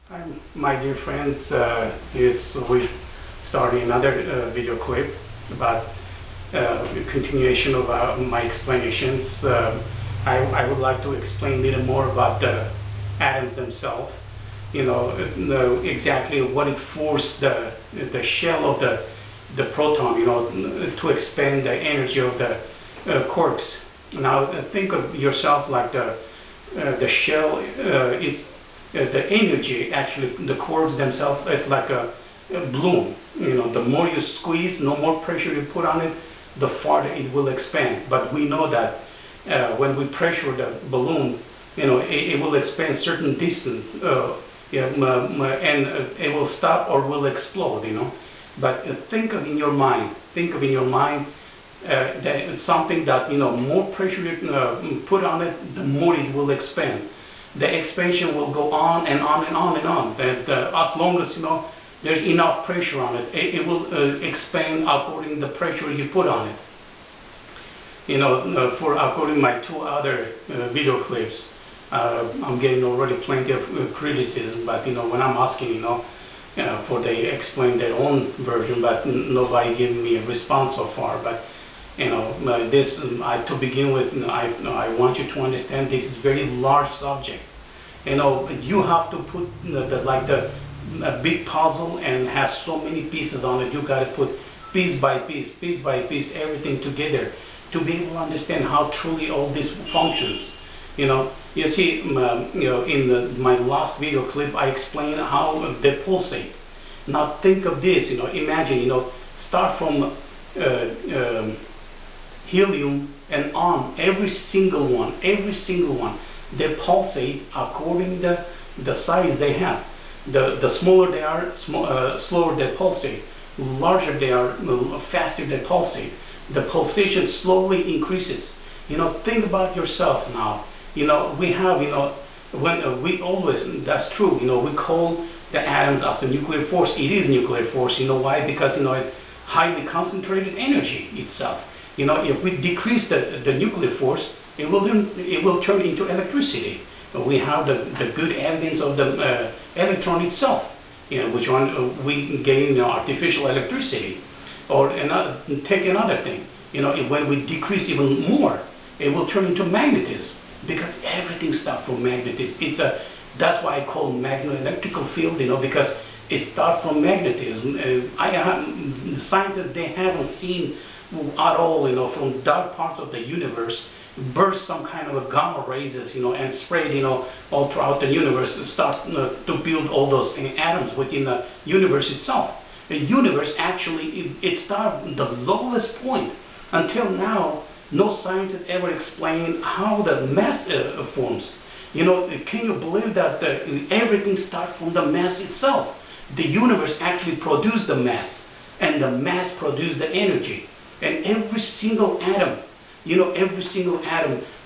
Hi, my dear friends. We starting another video clip about continuation of my explanations. I would like to explain a little more about the atoms themselves. Exactly what it forced the shell of the proton, to expand the energy of the quarks. Now think of yourself like the shell is the energy. Actually, the quarks themselves is like a balloon. The more you squeeze, no more pressure you put on it, the farther it will expand. But we know that when we pressure the balloon, it will expand certain distance, and it will stop or will explode. But think of in your mind. That something that more pressure you put on it, the more it will expand. The expansion will go on and on and on and on. And as long as there's enough pressure on it, it will expand according to the pressure you put on it. According to my two other video clips, I'm getting already plenty of criticism. But when I'm asking, for they explain their own version, but nobody gave me a response so far. But to begin with, I want you to understand this is a very large subject. You have to put a big puzzle and has so many pieces on it. You got to put piece by piece, everything together to be able to understand how truly all this functions. You see, in my last video clip, I explained how they pulsate. Now think of this. Imagine, start from helium and on, every single one, they pulsate according to the size they have. The smaller they are, slower they pulsate. Larger they are, faster they pulsate. The pulsation slowly increases. Think about yourself now. We have, when we always, that's true, we call the atoms as a nuclear force. It is nuclear force. Why? Because it highly concentrated energy itself. If we decrease the nuclear force, it will turn into electricity. We have the good evidence of the electron itself, which one we gain artificial electricity. Or take another thing, when we decrease even more, it will turn into magnetism, because everything starts from magnetism. That's why I call magneto-electrical field, because it starts from magnetism. Scientists, they haven't seen at all, from dark parts of the universe, burst some kind of a gamma rays, and spread, all throughout the universe, and start to build all those atoms within the universe itself. The universe actually, it started at the lowest point. Until now, no science has ever explained how the mass forms. Can you believe that everything starts from the mass itself? The universe actually produced the mass, and the mass produced the energy. And every single atom,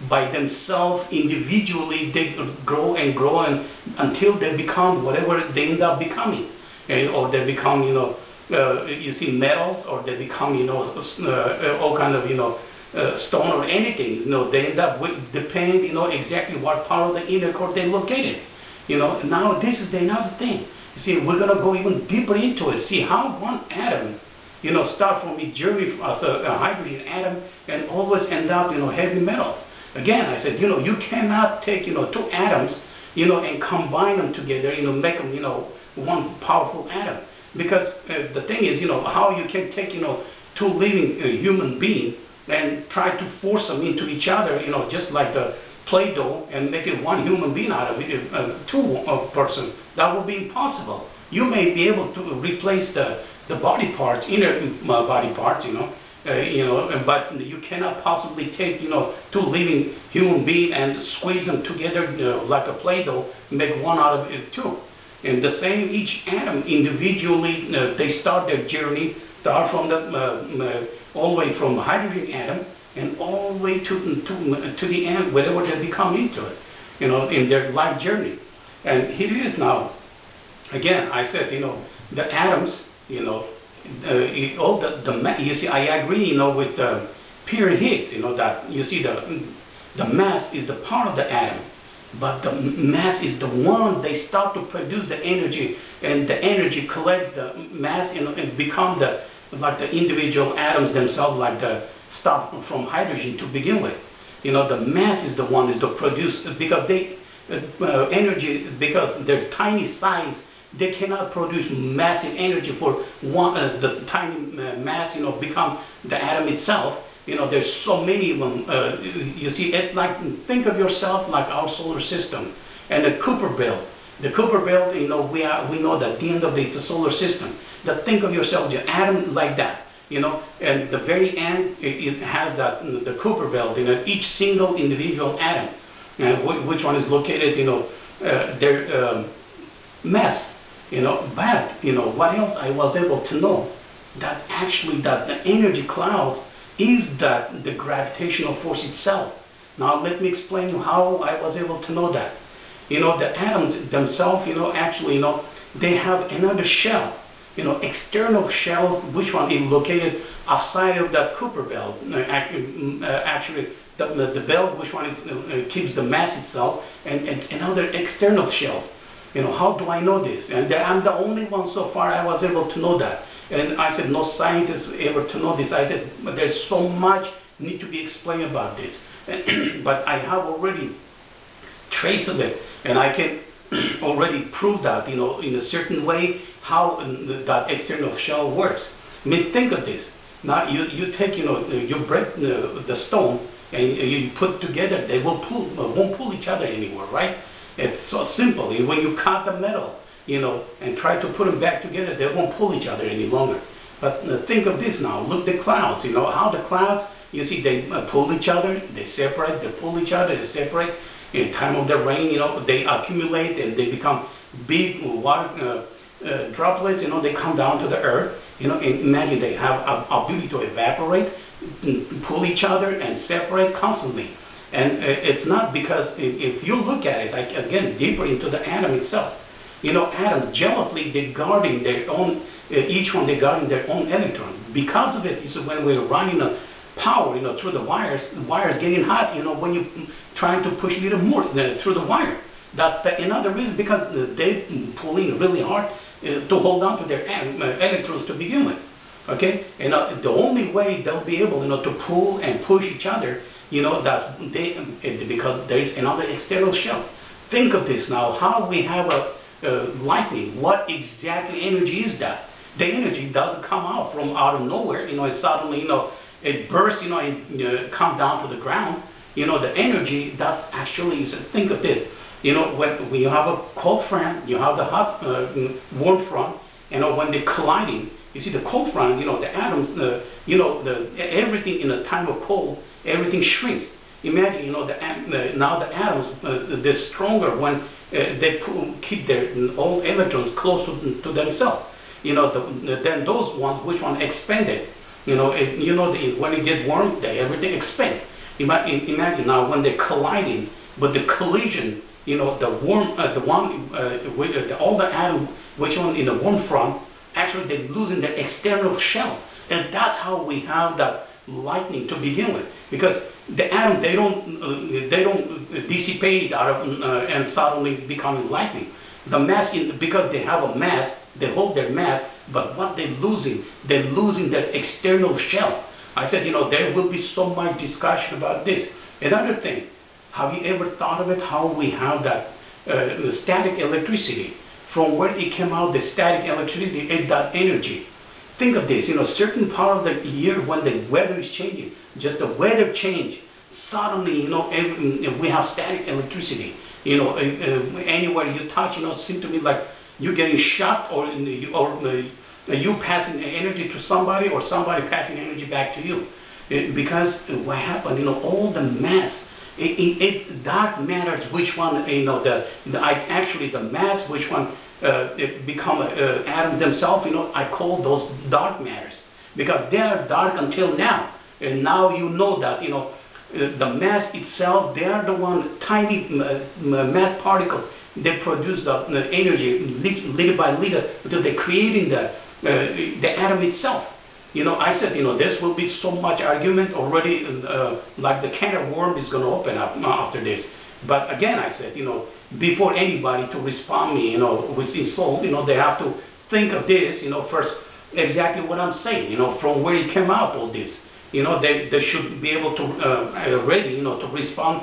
by themselves, individually, they grow and grow until they become whatever they end up becoming. Or they become, you see, metals, or they become, all kind of, stone or anything. They end up with, depend, exactly what part of the inner core they're located. Now this is another thing. You see, we're going to go even deeper into it. See how one atom, start from a journey as a hydrogen atom and always end up, heavy metals. Again, I said, you cannot take, two atoms, and combine them together, make them, one powerful atom. Because the thing is, how you can take, two living human beings and try to force them into each other, just like the Play-Doh, and make it one human being out of it, two person. That would be impossible. You may be able to replace the body parts, inner body parts, but you cannot possibly take, two living human beings and squeeze them together like a Play-Doh, make one out of it too. And the same, each atom individually, they start their journey, start from all the way from hydrogen atom and all the way to the end, wherever they become into it, in their life journey. And here it is now. Again, I said, the atoms, all you see, I agree, with Pierre Higgs, that you see the mass is the part of the atom. but the mass is the one they start to produce the energy, and the energy collects the mass, and become the like the individual atoms themselves, like the start from hydrogen to begin with. The mass is the one is to produce, because they energy, because their tiny size, they cannot produce massive energy for one the tiny mass become the atom itself. There's so many of them. You see, it's like, think of yourself like our solar system and the Kuiper belt. The Kuiper belt, we know that the end of it's a solar system. That think of yourself, the atom like that, and the very end, it has that, the Kuiper belt, each single individual atom, which one is located, their mass, but, what else I was able to know? That actually that the energy cloud is that the gravitational force itself. Now let me explain you how I was able to know that. The atoms themselves, actually, they have another shell, external shell, which one is located outside of that Kuiper belt. Actually, the belt, which one is keeps the mass itself, and it's another external shell. How do I know this? And I'm the only one so far I was able to know that. And I said, no science is able to know this. I said, but there's so much need to be explained about this. But I have already trace of it, and I can already prove that, in a certain way, how that external shell works. I mean, think of this. Now, you take, you break the stone, and you put together, they won't pull each other anymore, right? It's so simple. When you cut the metal, and try to put them back together, they won't pull each other any longer. But think of this now. Look at the clouds. How the clouds, you see, they pull each other, they separate, they pull each other, they separate. In time of the rain, they accumulate and they become big water droplets. They come down to the earth. And imagine they have ability to evaporate, pull each other, and separate constantly. And it's not because if you look at it, like again, deeper into the atom itself. Atoms jealously, they're guarding their own, each one they're guarding their own electron. Because of it, when we're running a power, through the wires getting hot, when you're trying to push a little more through the wire. That's another reason, because they're pulling really hard to hold on to their electrons to begin with. Okay? And the only way they'll be able, to pull and push each other, that's because there's another external shell. Think of this now, how we have a lightning. What exactly energy is that? The energy doesn't come out from out of nowhere. It suddenly, it bursts, and come down to the ground. The energy that's actually, think of this. When you have a cold front, you have the hot, warm front. When they're colliding, you see the cold front. The atoms, everything in a time of cold, everything shrinks. Imagine, now the atoms, they're stronger when they keep their all electrons close to themselves. Then those ones, which one expanded, when it get warm, everything expands. Imagine now when they're colliding, but the collision, the warm, the one, all the atom, which one in the warm front, actually they're losing their external shell, and that's how we have that lightning to begin with, because the atom, they don't dissipate out of and suddenly becoming lightning. The mass, because they have a mass, they hold their mass, but what they're losing their external shell. I said, there will be so much discussion about this. Another thing, have you ever thought of it, how we have that static electricity? From where it came out, the static electricity, that energy. Think of this, certain part of the year when the weather is changing, just the weather change, suddenly, we have static electricity. Anywhere you touch, seem to me like you're getting shocked, or you passing energy to somebody, or somebody passing energy back to you. Because what happened, all the mass, dark matters, which one, actually the mass, which one it become atom themselves, I call those dark matters, because they are dark until now. And now that, the mass itself, they are the one, tiny mass particles, they produce the energy little by little until they're creating the atom itself. I said, this will be so much argument already, like the can of worm is going to open up after this. But again, I said, before anybody to respond me, with insult, they have to think of this, first exactly what I'm saying, from where it came out, all this. They should be able to ready, to respond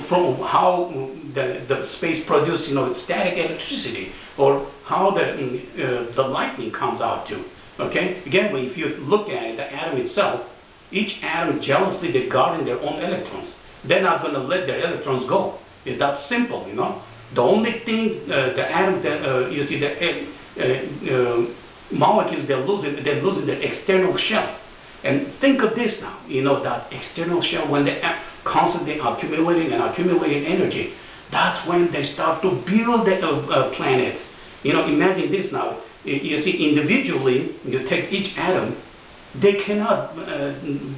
from how the space produces, static electricity, or how the lightning comes out too. Okay. Again, if you look at it, the atom itself, each atom jealously they guard their own electrons. They're not going to let their electrons go. It's that simple, The only thing the atom, you see, the molecules they're losing their external shell. And think of this now, that external shell, when they're constantly accumulating energy, that's when they start to build the planets. Imagine this now. You see, individually, you take each atom, they cannot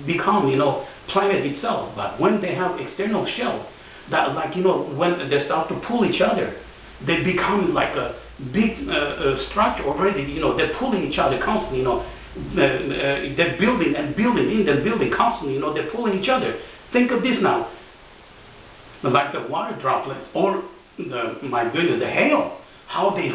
become, planet itself. But when they have external shell, that when they start to pull each other, they become like a big structure already. They're pulling each other constantly. They're building and building constantly. They're pulling each other. Think of this now, like the water droplets, or my goodness, the hail. How they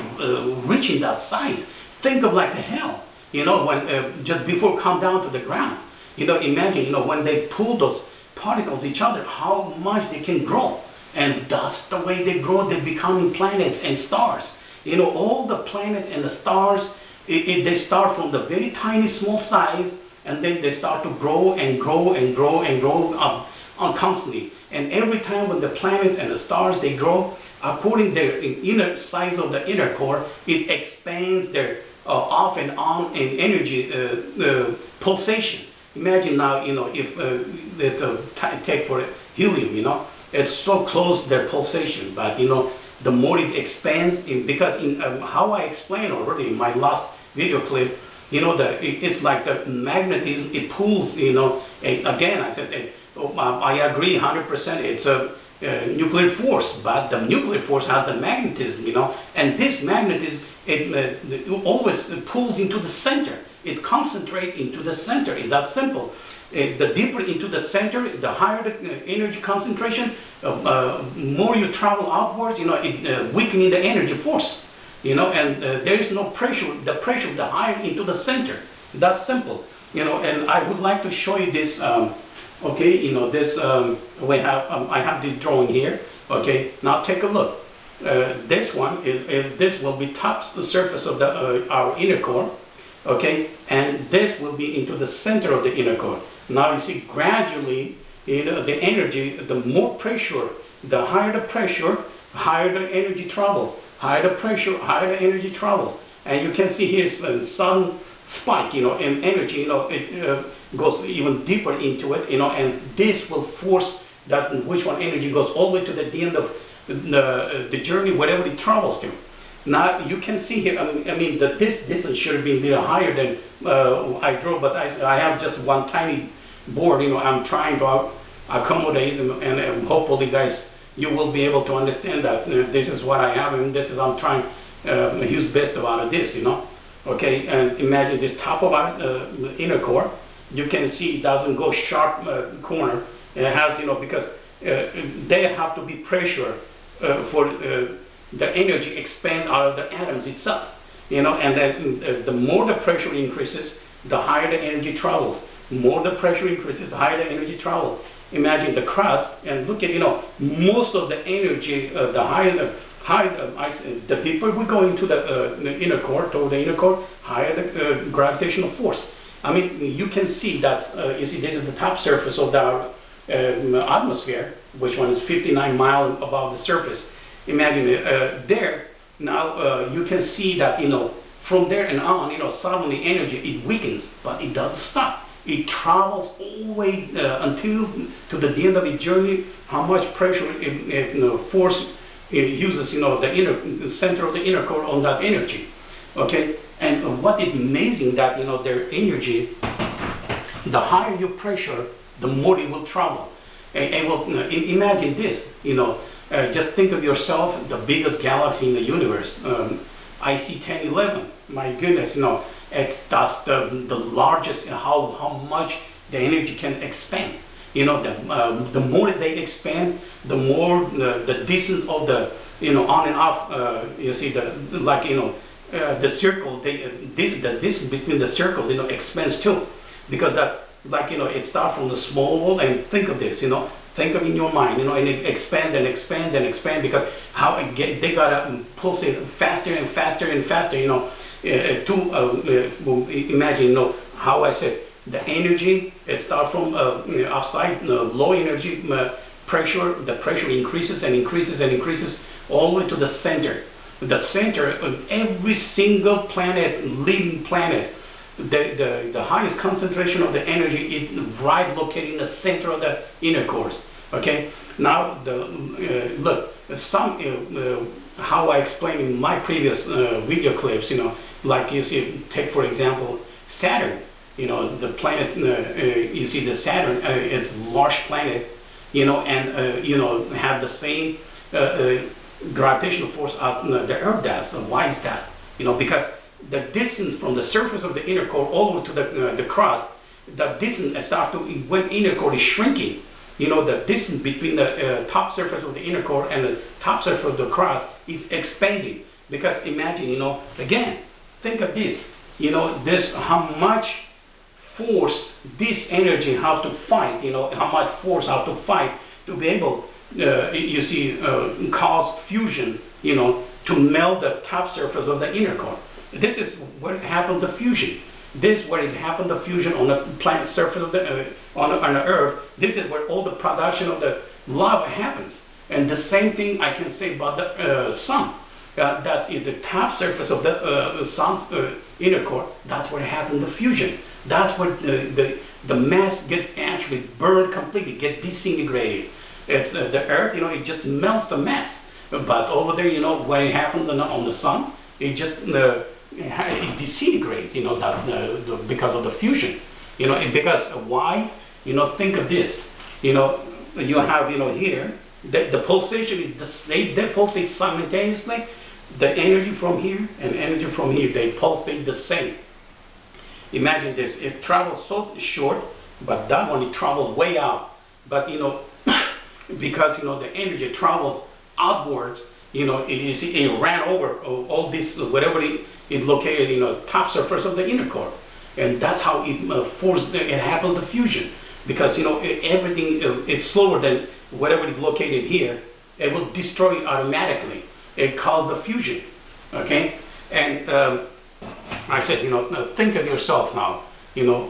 reach in that size. Think of like the hail. When just before come down to the ground. Imagine, when they pull those particles each other, how much they can grow. And that's the way they grow. They become planets and stars. All the planets and the stars, they start from the very tiny small size, and then they start to grow and grow and grow and grow up constantly. And every time when the planets and the stars, they grow, according to their inner size of the inner core, it expands their off and on in energy pulsation. Imagine now, if take for helium, it's so close to their pulsation, but the more it expands, because how I explained already in my last video clip, it's like the magnetism, it pulls, again, I said, I agree 100%, it's a nuclear force, but the nuclear force has the magnetism, and this magnetism, it always pulls into the center. It concentrates into the center. It's that simple. The deeper into the center, the higher the energy concentration, more you travel outwards, it weakening the energy force, and there is no pressure. The pressure, the higher into the center. That's simple, and I would like to show you this. Okay, this I have this drawing here. Okay, now take a look. This one this will be top the surface of our inner core. Okay, and this will be into the center of the inner core. Now you see gradually, the energy, the more pressure, the higher the pressure, higher the energy travels. Higher the pressure, higher the energy travels. And you can see here a sudden spike, in energy, it goes even deeper into it, and this will force that which one energy goes all the way to the end of the journey, wherever it travels to. Now you can see here, I mean that this distance should have been a little higher than I drew, but I have just one tiny board, I'm trying to accommodate, and hopefully guys, you will be able to understand that this is what I have, and this is, I'm trying to use best out of this, Okay, and imagine this top of our inner core. You can see it doesn't go sharp corner. It has, because they have to be pressure for the energy expand out of the atoms itself. And then the more the pressure increases, the higher the energy travels. More the pressure increases, the higher the energy travels. Imagine the crust, and look at, most of the energy, the higher the deeper we go into the inner core, toward the inner core, higher the gravitational force. I mean, you can see that, you see, this is the top surface of the atmosphere, which one is 59 miles above the surface. Imagine there, now you can see that, from there and on, suddenly energy, it weakens, but it doesn't stop. It travels all the way until to the end of its journey, how much pressure force it uses, the center of the inner core on that energy. Okay, and what is amazing that, their energy, the higher your pressure, the more it will travel. And imagine this, just think of yourself, the biggest galaxy in the universe, IC 1011. My goodness, that's the largest, how much the energy can expand. The more they expand, the more the distance of the on and off. You see the circle. The distance between the circles expands too, because that it starts from the small wall. And think of this, think of in your mind, and it expands and expands and expands, because they gotta pulsate faster and faster and faster. Imagine how I said the energy, it starts from outside low energy pressure. The pressure increases and increases and increases all the way to the center. The center of every single planet, living planet, the highest concentration of the energy is right located in the center of the inner core. Okay. Now look, how I explained in my previous video clips. Like you see, take for example Saturn. The planet. You see the Saturn is large planet. And have the same gravitational force as the Earth does. So why is that? Because the distance from the surface of the inner core all the way to the crust, the distance when inner core is shrinking. The distance between the top surface of the inner core and the top surface of the crust is expanding. Because imagine, again, think of this. This how much force this energy have to fight. How much force have to fight to be able, cause fusion. To melt the top surface of the inner core. This is where it happened to fusion. This is where it happened to fusion on the planet surface of the on the Earth. This is where all the production of the lava happens. And the same thing I can say about the sun. That's in the top surface of the sun's inner core. That's where it happened to fusion. That's where the mass get actually burned completely, get disintegrated. It's the Earth, it just melts the mass. But over there, when it happens on the sun, it just it disintegrates. That because of the fusion. Because why? Think of this. You have here the pulsation is the same. They pulsate simultaneously. The energy from here and energy from here, they pulsate the same. Imagine this. It travels so short, but that one it travels way out. But because the energy travels outwards. You see, it ran over all this whatever it located top surface of the inner core, and that's how it happened to fusion. Because everything it's slower than whatever is located here. It will destroy automatically. It caused the fusion. Okay, and I said think of yourself now.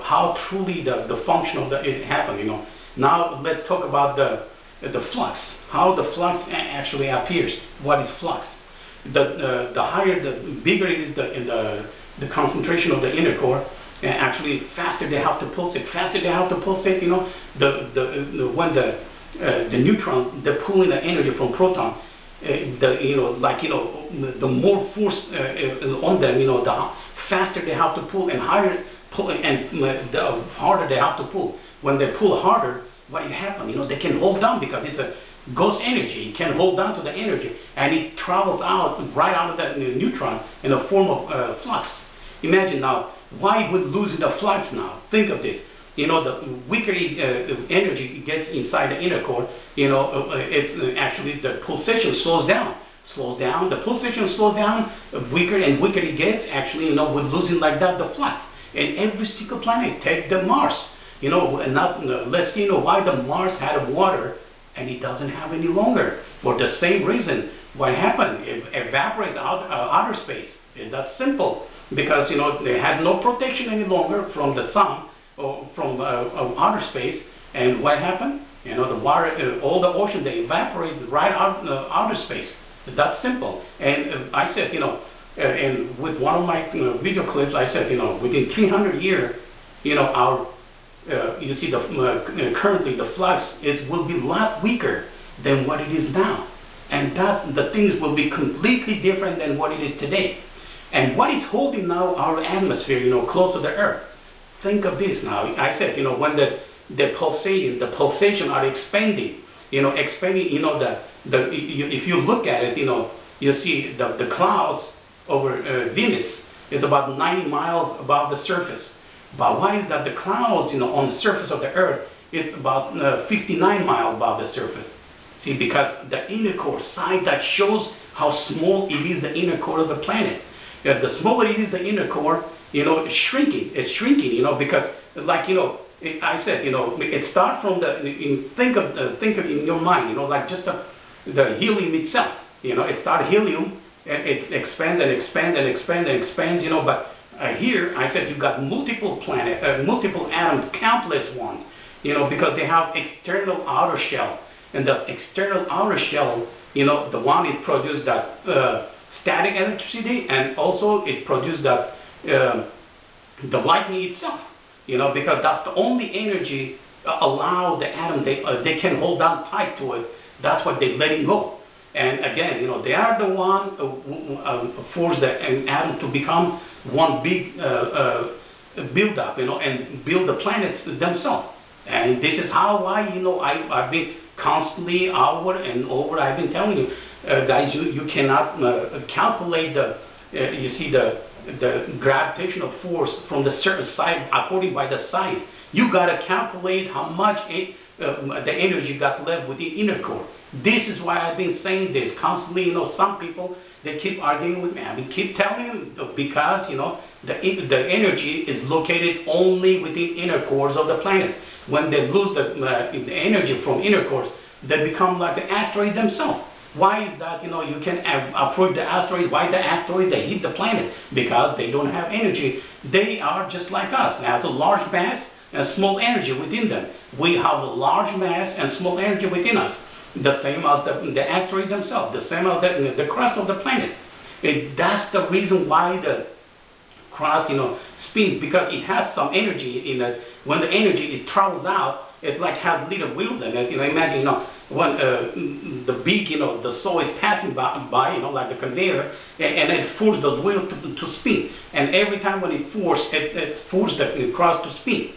How truly the function of it happened. Now let's talk about the flux, how the flux actually appears. What is flux? The higher, the bigger it is the concentration of the inner core, and actually faster they have to pulsate. Faster they have to pulsate. When the neutron, they're pulling the energy from proton. The more force on them, the faster they have to pull, and higher pull, and the harder they have to pull. When they pull harder, what happens? They can hold down because it's a ghost energy. It can hold down to the energy, and it travels right out of that neutron in the form of flux. Imagine now, why would losing the flux now? Think of this. The weaker energy gets inside the inner core, it's actually the pulsation slows down. The pulsation slows down, weaker and weaker it gets, actually, with losing like that the flux. And every single planet, take the Mars. Let's see why the Mars had water and it doesn't have any longer. For the same reason, what happened? It evaporates out outer space. That's simple. Because they had no protection any longer from the sun or from outer space. And what happened? The water, all the ocean, they evaporate right out outer space. That's simple. And I said, and with one of my video clips, I said, within 300 years, our you see currently the flux will be a lot weaker than what it is now, and the things will be completely different than what it is today. And what is holding now our atmosphere, close to the Earth? Think of this now. I said, when the pulsation are expanding, if you look at it, you see the clouds over Venus is about 90 miles above the surface. But why is that the clouds, on the surface of the Earth it's about 59 miles above the surface. See, because the inner core side that shows how small it is, the inner core of the planet. The smaller it is, the inner core, it's shrinking. It's shrinking, because like, I said, it starts from think of in your mind, like just the helium itself. It starts helium and it expands and expands and expands and expands, but here I said you've got multiple multiple atoms, countless ones, because they have external outer shell. And the external outer shell, the one it produced that static electricity, and also it produced that the lightning itself, because that's the only energy allow the atom, they can hold on tight to it. That's what they letting go. And again, they are the one who force the atom to become one big build up, and build the planets themselves. And this is how I've been constantly over and over. I've been telling you, guys, you cannot calculate the gravitational force from the certain side according by the size. You gotta calculate how much the energy got left with the inner core. This is why I've been saying this constantly. Some people, they keep arguing with me. I keep telling them because the energy is located only within inner cores of the planets. When they lose the energy from inner cores, they become like an asteroid themselves. Why is that? You can approach the asteroid. Why the asteroid? They hit the planet because they don't have energy. They are just like us. They have a large mass and small energy within them. We have a large mass and small energy within us. The same as the asteroid themselves. The same as the crust of the planet. That's the reason why the crust, spins, because it has some energy in it. When the energy it travels out, it like has little wheels in it. Imagine, when the big, the soil is passing by, like the conveyor, and it forces the wheel to spin. And every time when it forces the crust to spin.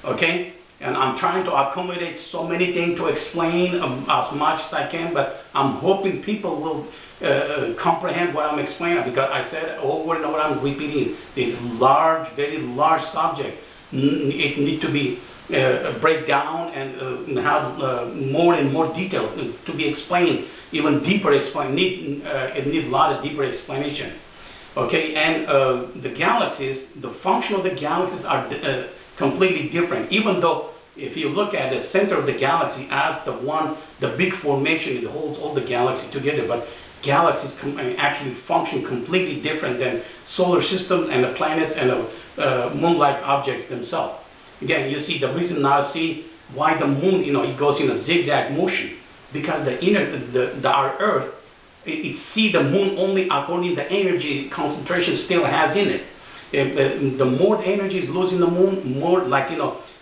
Okay? And I'm trying to accommodate so many things to explain as much as I can, but I'm hoping people will comprehend what I'm explaining, because I said over and over, I'm repeating this large, very large subject. It needs to be break down and have more and more detail to be explained, even deeper explain. It needs a lot of deeper explanation. Okay, and the galaxies, the function of the galaxies are completely different. Even though if you look at the center of the galaxy as the big formation, it holds all the galaxies together, but galaxies actually function completely different than solar system and the planets and the moon-like objects themselves. Again, you see the reason now, see why the moon, it goes in a zigzag motion, because our Earth, it see the moon only according to the energy concentration still has in it. The more the energy is losing the moon, more like,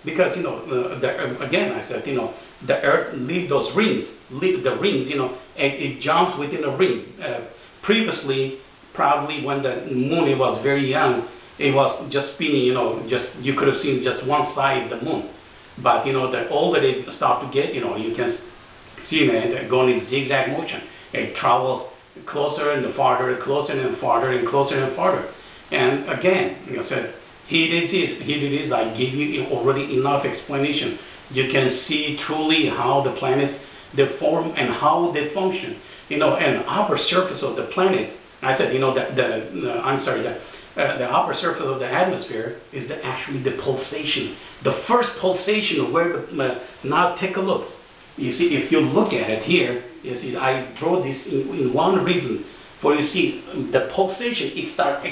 because, again, I said, the Earth leave those rings, the rings, it jumps within a ring. Previously, probably when the moon, it was very young, it was just spinning, you could have seen just one side of the moon. But, the older they start to get, you can see, they're going in zigzag motion. It travels closer and farther, closer and farther, and closer and farther. And again, I said, here it is, I gave you already enough explanation. You can see truly how the planets, they form and how they function. And the upper surface of the planets, I said, the upper surface of the atmosphere is actually the pulsation. The first pulsation where, now take a look. You see, if you look at it here, you see, I draw this in one reason. For you see, the pulsation, it starts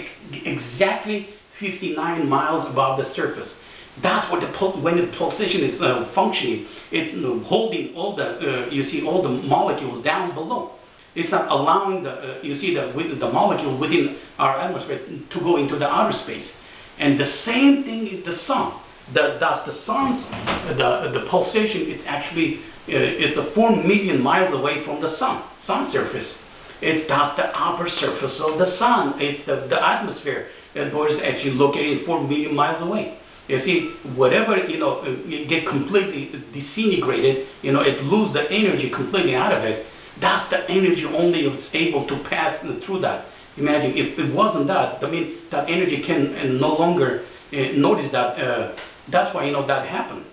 exactly 59 miles above the surface. That's what when the pulsation is functioning, it's holding all the, you see, all the molecules down below. It's not allowing the molecule within our atmosphere to go into the outer space. And the same thing is the sun. That's the sun's, the pulsation, it's actually, it's 4 million miles away from the sun surface. That's the upper surface of the sun. It's the atmosphere. That was actually located 4 million miles away. You see, whatever, it get completely disintegrated, it loses the energy completely out of it. That's the energy only it's able to pass through that. Imagine if it wasn't that, that energy can no longer notice that. That's why, that happened.